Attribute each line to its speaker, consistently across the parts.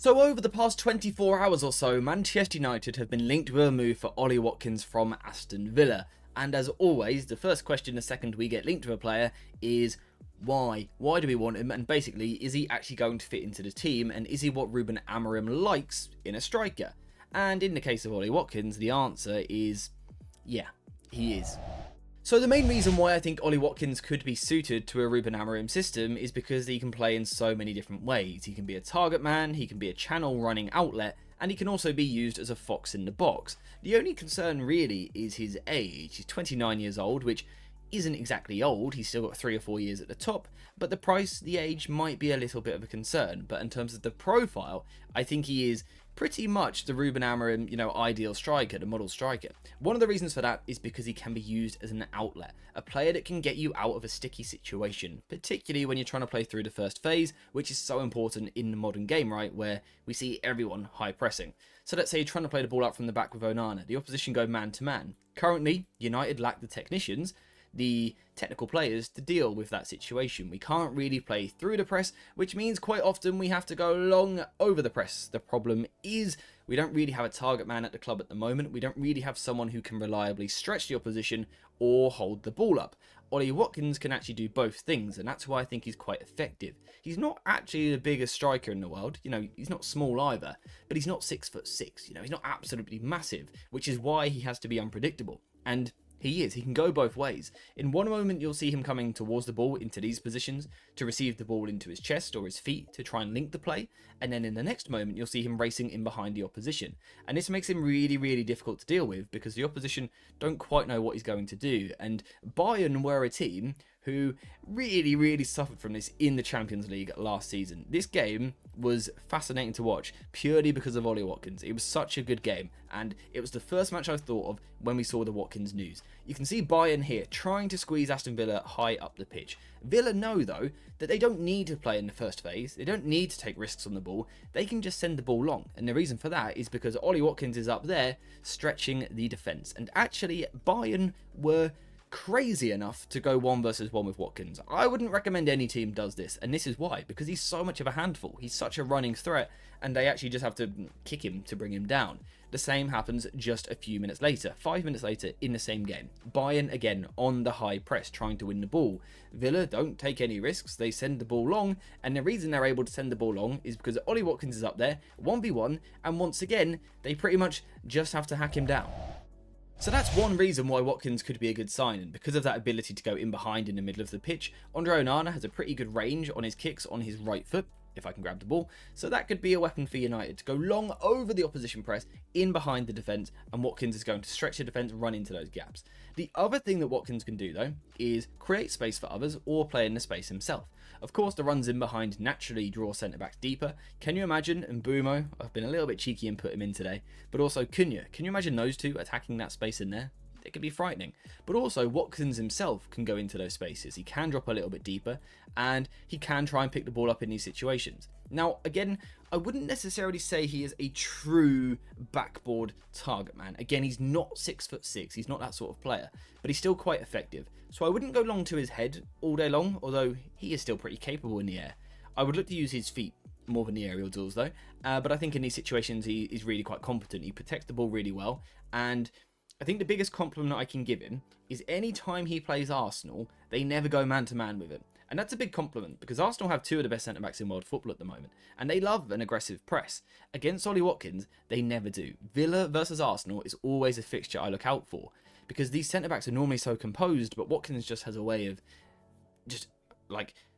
Speaker 1: So over the past 24 hours or so, Manchester United have been linked with a move for Ollie Watkins from Aston Villa. And as always, the first question the second we get linked to a player is why? Why do we want him? And basically, is he actually going to fit into the team? And is he what Rubem Amoriim likes in a striker? And in the case of Ollie Watkins, the answer is yeah, he is. So the main reason why I think Ollie Watkins could be suited to a Rubem Amoriim system is because he can play in so many different ways. He can be a target man, he can be a channel running outlet, and he can also be used as a fox in the box. The only concern really is his age. He's 29 years old, which isn't exactly old, he's still got 3 or 4 years at the top, but the price, the age might be a little bit of a concern. But in terms of the profile, I think he is pretty much the Rubem Amoriim, ideal striker, the model striker. One of the reasons for that is because he can be used as an outlet, a player that can get you out of a sticky situation, particularly when you're trying to play through the first phase, which is so important in the modern game, right, where we see everyone high pressing. So let's say you're trying to play the ball out from the back with Onana, the opposition go man to man. Currently, United lack the technicians, the technical players, to deal with that situation. We can't really play through the press, which means quite often we have to go long over the press. The problem is we don't really have a target man at the club at the moment. We don't really have someone who can reliably stretch the opposition or hold the ball up. Ollie Watkins can actually do both things, and that's why I think he's quite effective. He's not actually the biggest striker in the world, he's not small either, but he's not 6'6", he's not absolutely massive, which is why he has to be unpredictable. And he can go both ways. In one moment, you'll see him coming towards the ball into these positions to receive the ball into his chest or his feet to try and link the play. And then in the next moment, you'll see him racing in behind the opposition. And this makes him really, really difficult to deal with because the opposition don't quite know what he's going to do. And Bayern were a team who really, really suffered from this in the Champions League last season. This game was fascinating to watch purely because of Ollie Watkins. It was such a good game, and it was the first match I thought of when we saw the Watkins news. You can see Bayern here trying to squeeze Aston Villa high up the pitch. Villa know, though, that they don't need to play in the first phase. They don't need to take risks on the ball. They can just send the ball long. And the reason for that is because Ollie Watkins is up there stretching the defence. And actually, Bayern were crazy enough to go 1 versus 1 with Watkins. I wouldn't recommend any team does this, and this is why, because he's so much of a handful. He's such a running threat, and they actually just have to kick him to bring him down. The same happens just a few minutes later, 5 minutes later in the same game. Bayern again on the high press, trying to win the ball. Villa don't take any risks, they send the ball long, and the reason they're able to send the ball long is because Ollie Watkins is up there, 1v1, and once again, they pretty much just have to hack him down. So that's one reason why Watkins could be a good sign, and because of that ability to go in behind in the middle of the pitch, Andre Onana has a pretty good range on his kicks on his right foot, if I can grab the ball, so that could be a weapon for United to go long over the opposition press, in behind the defence, and Watkins is going to stretch the defence, run into those gaps. The other thing that Watkins can do, though, is create space for others or play in the space himself. Of course, the runs in behind naturally draw centre-backs deeper. Can you imagine Mbeumo? I've been a little bit cheeky and put him in today, but also Cunha. Can you imagine those two attacking that space in there? It could be frightening. But also, Watkins himself can go into those spaces. He can drop a little bit deeper, and he can try and pick the ball up in these situations. Now, again, I wouldn't necessarily say he is a true backboard target man. Again, he's not 6'6", he's not that sort of player, but he's still quite effective. So I wouldn't go long to his head all day long, although he is still pretty capable in the air. I would look to use his feet more than the aerial duels though, but I think in these situations he is really quite competent. He protects the ball really well, and I think the biggest compliment I can give him is any time he plays Arsenal, they never go man-to-man with him. And that's a big compliment, because Arsenal have 2 of the best centre-backs in world football at the moment, and they love an aggressive press. Against Ollie Watkins, they never do. Villa versus Arsenal is always a fixture I look out for, because these centre-backs are normally so composed, but Watkins just has a way of just,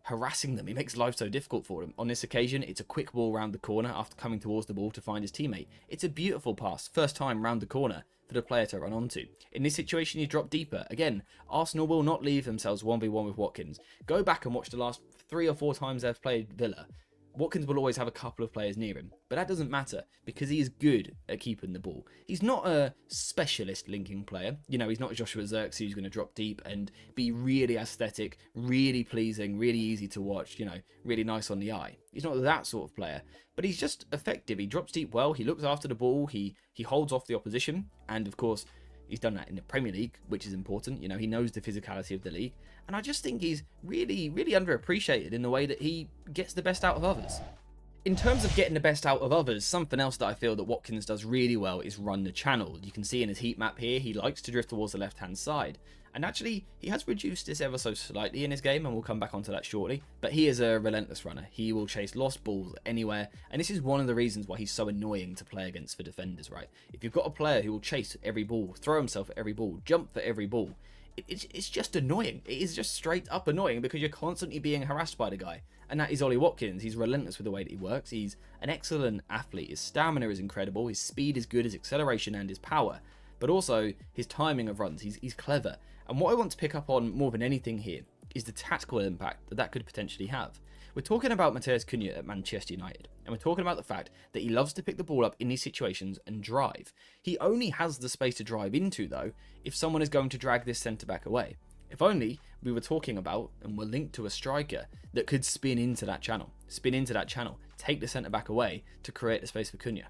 Speaker 1: harassing them. He makes life so difficult for them. On this occasion, it's a quick ball round the corner after coming towards the ball to find his teammate. It's a beautiful pass, first time round the corner for the player to run onto. In this situation, he dropped deeper. Again, Arsenal will not leave themselves 1v1 with Watkins. Go back and watch the last 3 or 4 times they've played Villa. Watkins will always have a couple of players near him, but that doesn't matter because he is good at keeping the ball. He's not a specialist linking player. He's not Joshua Zirkzee who's going to drop deep and be really aesthetic, really pleasing, really easy to watch, really nice on the eye. He's not that sort of player, but he's just effective. He drops deep well, he looks after the ball, he holds off the opposition, and of course, he's done that in the Premier League, which is important. He knows the physicality of the league. And I just think he's really, really underappreciated in the way that he gets the best out of others. In terms of getting the best out of others, something else that I feel that Watkins does really well is run the channel. You can see in his heat map here, he likes to drift towards the left-hand side. And actually, he has reduced this ever so slightly in his game, and we'll come back onto that shortly. But he is a relentless runner. He will chase lost balls anywhere, and this is one of the reasons why he's so annoying to play against for defenders, right? If you've got a player who will chase every ball, throw himself at every ball, jump for every ball, it's just annoying. It is just straight up annoying because you're constantly being harassed by the guy. And that is Ollie Watkins. He's relentless with the way that he works. He's an excellent athlete. His stamina is incredible. His speed is good, his acceleration and his power. But also his timing of runs. He's clever. And what I want to pick up on more than anything here is the tactical impact that could potentially have. We're talking about Matheus Cunha at Manchester United, and we're talking about the fact that he loves to pick the ball up in these situations and drive. He only has the space to drive into, though, if someone is going to drag this centre-back away. If only we were talking about, and we're linked to a striker that could spin into that channel, take the centre-back away to create the space for Cunha.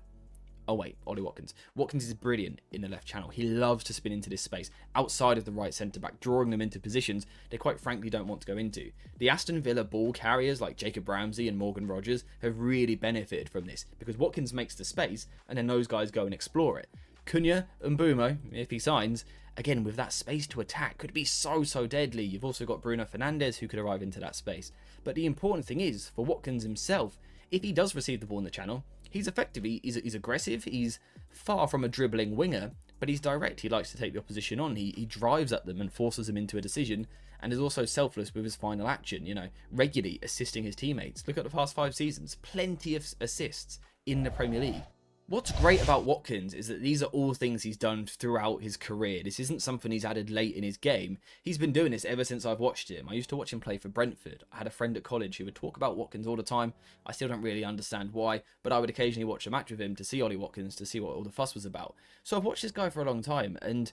Speaker 1: Oh wait, Ollie Watkins. Watkins is brilliant in the left channel. He loves to spin into this space outside of the right centre-back, drawing them into positions they quite frankly don't want to go into. The Aston Villa ball carriers like Jacob Ramsey and Morgan Rogers have really benefited from this because Watkins makes the space and then those guys go and explore it. Cunha and Mbeumo, if he signs, again with that space to attack, could be so deadly. You've also got Bruno Fernandes who could arrive into that space. But the important thing is, for Watkins himself, if he does receive the ball in the channel, he's effectively, he's aggressive, he's far from a dribbling winger, but he's direct. He likes to take the opposition on. He drives at them and forces them into a decision, and is also selfless with his final action, you know, regularly assisting his teammates. Look at the past 5 seasons, plenty of assists in the Premier League. What's great about Watkins is that these are all things he's done throughout his career. This isn't something he's added late in his game. He's been doing this ever since I've watched him. I used to watch him play for Brentford. I had a friend at college who would talk about Watkins all the time. I still don't really understand why, but I would occasionally watch a match with him to see Ollie Watkins, to see what all the fuss was about. So I've watched this guy for a long time, and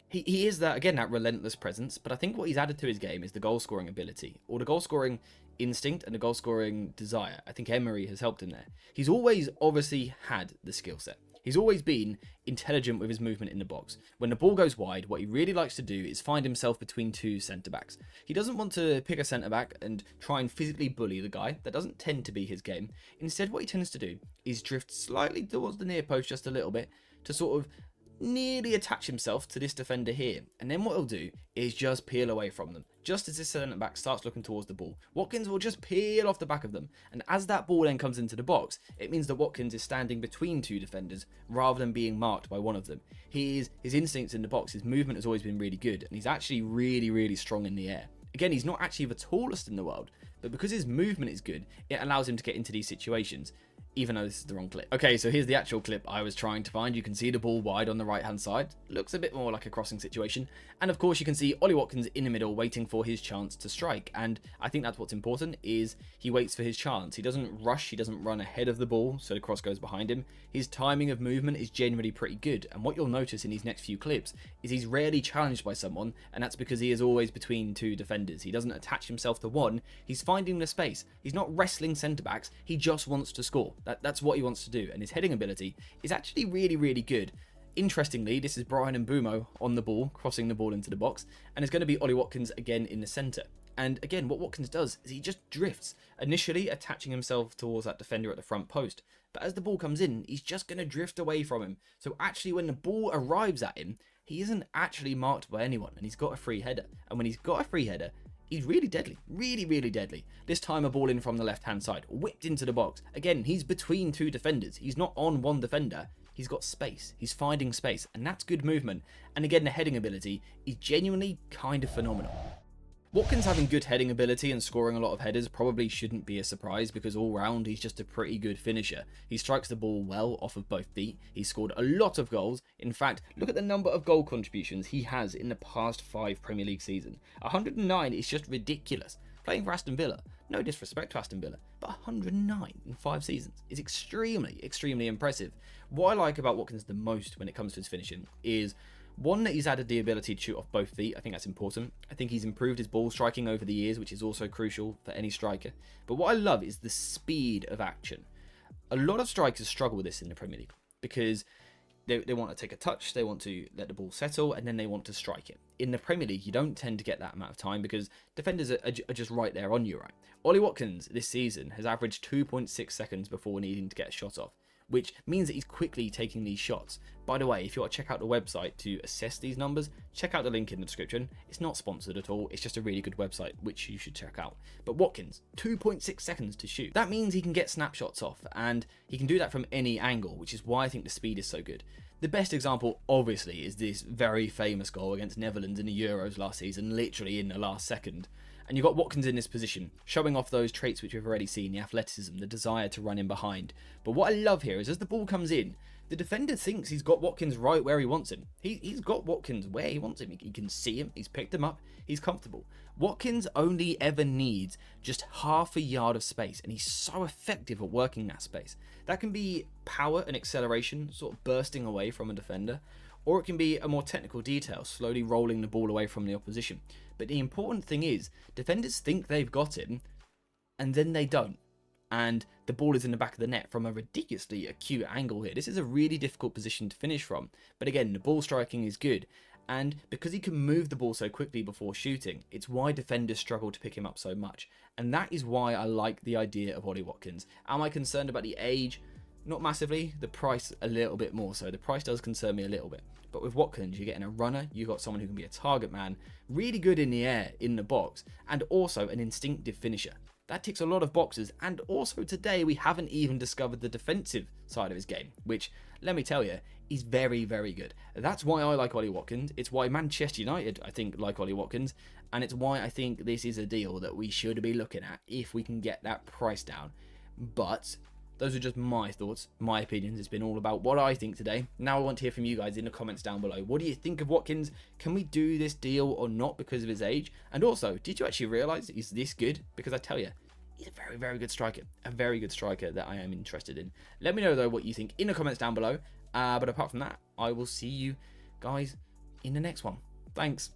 Speaker 1: he is that, again, that relentless presence, but I think what he's added to his game is the goal-scoring ability, or the goal-scoring instinct and the goal-scoring desire. I think Emery has helped him there. He's always obviously had the skill set. He's always been intelligent with his movement in the box. When the ball goes wide, what he really likes to do is find himself between 2 centre-backs. He doesn't want to pick a centre-back and try and physically bully the guy. That doesn't tend to be his game. Instead, what he tends to do is drift slightly towards the near post just a little bit to sort of nearly attach himself to this defender here, and then what he'll do is just peel away from them. Just as this centre back starts looking towards the ball, Watkins will just peel off the back of them, and as that ball then comes into the box, it means that Watkins is standing between 2 defenders rather than being marked by one of them. His instincts in the box, his movement has always been really good, and he's actually really strong in the air. Again, he's not actually the tallest in the world, but because his movement is good, it allows him to get into these situations, even though this is the wrong clip. Okay, so here's the actual clip I was trying to find. You can see the ball wide on the right-hand side. Looks a bit more like a crossing situation. And of course, you can see Ollie Watkins in the middle waiting for his chance to strike. And I think that's what's important, is he waits for his chance. He doesn't rush, he doesn't run ahead of the ball, so the cross goes behind him. His timing of movement is generally pretty good. And what you'll notice in these next few clips is he's rarely challenged by someone, and that's because he is always between 2 defenders. He doesn't attach himself to one, he's finding the space. He's not wrestling centre-backs, he just wants to score. That's what he wants to do, and his heading ability is actually really good. Interestingly, this is Bryan Mbeumo on the ball, crossing the ball into the box, and it's going to be Ollie Watkins again in the centre. And again, what Watkins does is he just drifts, initially attaching himself towards that defender at the front post, but as the ball comes in, he's just going to drift away from him. So actually, when the ball arrives at him, he isn't actually marked by anyone, and he's got a free header. And when he's got a free header, he's really deadly, really deadly. This time a ball in from the left-hand side, whipped into the box. Again, he's between 2 defenders. He's not on one defender. He's got space. He's finding space, and that's good movement. And again, the heading ability is genuinely kind of phenomenal. Watkins having good heading ability and scoring a lot of headers probably shouldn't be a surprise, because all round he's just a pretty good finisher. He strikes the ball well off of both feet. He's scored a lot of goals. In fact, look at the number of goal contributions he has in the past 5 Premier League seasons. 109 is just ridiculous. Playing for Aston Villa, no disrespect to Aston Villa, but 109 in 5 seasons is extremely impressive. What I like about Watkins the most when it comes to his finishing is, one, that he's added the ability to shoot off both feet. I think that's important. I think he's improved his ball striking over the years, which is also crucial for any striker. But what I love is the speed of action. A lot of strikers struggle with this in the Premier League, because They want to take a touch, they want to let the ball settle, and then they want to strike it. In the Premier League, you don't tend to get that amount of time because defenders are just right there on you, right? Ollie Watkins this season has averaged 2.6 seconds before needing to get a shot off, which means that he's quickly taking these shots. By the way, if you want to check out the website to assess these numbers, check out the link in the description. It's not sponsored at all, it's just a really good website, which you should check out. But Watkins, 2.6 seconds to shoot. That means he can get snapshots off, and he can do that from any angle, which is why I think the speed is so good. The best example, obviously, is this very famous goal against Netherlands in the Euros last season, literally in the last second. And you've got Watkins in this position, showing off those traits which we've already seen, the athleticism, the desire to run in behind. But what I love here is as the ball comes in, the defender thinks he's got Watkins right where he wants him. He's got Watkins where he wants him. He can see him, he's picked him up, he's comfortable. Watkins only ever needs just half a yard of space, and he's so effective at working that space. That can be power and acceleration, sort of bursting away from a defender, or it can be a more technical detail, slowly rolling the ball away from the opposition. But the important thing is, defenders think they've got him, and then they don't. And the ball is in the back of the net from a ridiculously acute angle here. This is a really difficult position to finish from. But again, the ball striking is good. And because he can move the ball so quickly before shooting, it's why defenders struggle to pick him up so much. And that is why I like the idea of Ollie Watkins. Am I concerned about the age? Not massively. The price a little bit more so. The price does concern me a little bit. But with Watkins, you're getting a runner, you've got someone who can be a target man, really good in the air, in the box, and also an instinctive finisher. That ticks a lot of boxes, and also today we haven't even discovered the defensive side of his game, which, let me tell you, is very, very good. That's why I like Ollie Watkins. It's why Manchester United, I think, like Ollie Watkins, and it's why I think this is a deal that we should be looking at if we can get that price down. But those are just my thoughts, my opinions. It's been all about what I think today. Now I want to hear from you guys in the comments down below. What do you think of Watkins? Can we do this deal or not because of his age? And also, did you actually realise he's this good? Because I tell you, he's a very, very good striker. A very good striker that I am interested in. Let me know, though, what you think in the comments down below. But apart from that, I will see you guys in the next one. Thanks.